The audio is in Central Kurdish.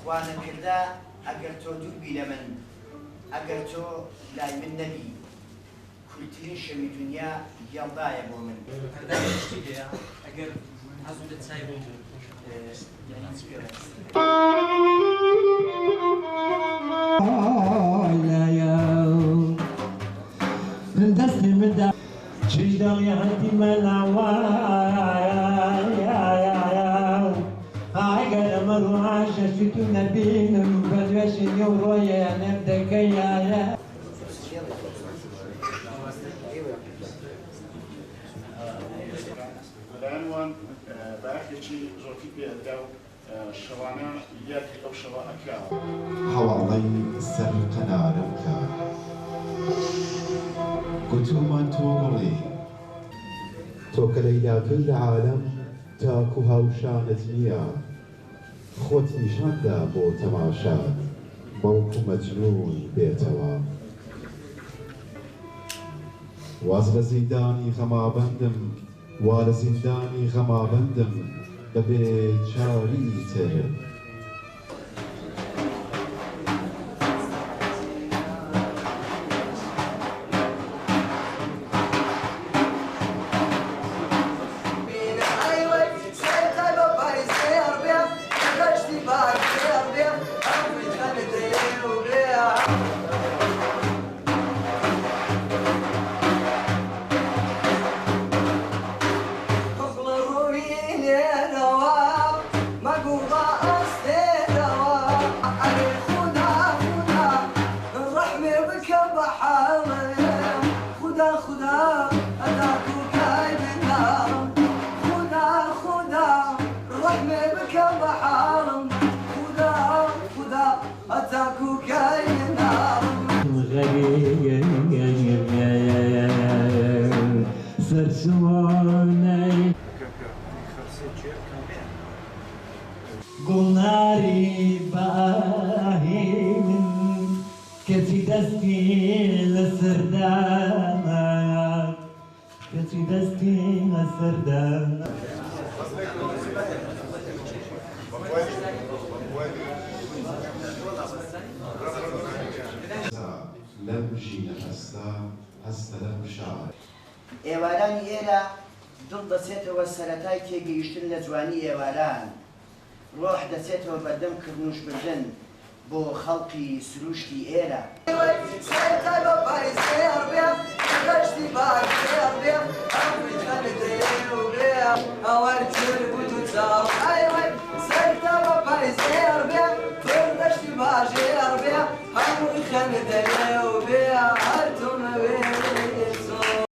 خوانە کردا ئەگەر تۆ دووربی لە من ئەگەر تۆ لای من نەبی کورتترین شەوی دنیا یاڵدایە بۆ من ئەگەر حەزوو لە چای بۆ من دەستی مندا چیداڵی هەندی مەلاوە ئەگەر ئەمە ڕۆژەشی تو نەبینم بە دوێشی نێو ڕۆیە نەم دەکەیایە لەعنوان بەعکێکی زۆرکی پێدا و شەوانە یەک ئەو شەوە ئەکراوە هەواڵەی سەر قەنارە بکە گوتومان تۆ بڵێ تۆ کە لەیلاکەی لە عالەم تاک و هاوشانت نییە خۆت نیشاندا بۆ تەماشات بەڵکو مەجنون بێتەوە واز لە زیندانی غەمابەندم وا لە زیندانی غەمابەندم بەبێ چاری تر گوڵناری باهین کەچی دەستی لەسەردانە کەچی دەستی لەسەردانە لەم ژینە هەستا هەستە لەم شار ئێوارانی ئێرە دڵ دەچێتەوە سەرەتای تێگەیشتن لە جوانی ئێواران ڕۆح دەچێتەوە بەردەم کردنوش بردن بۆ خەڵقی سروشتی ئێرە باجێ ئەڕبێ هەمووی خەنە دەرێ و بێ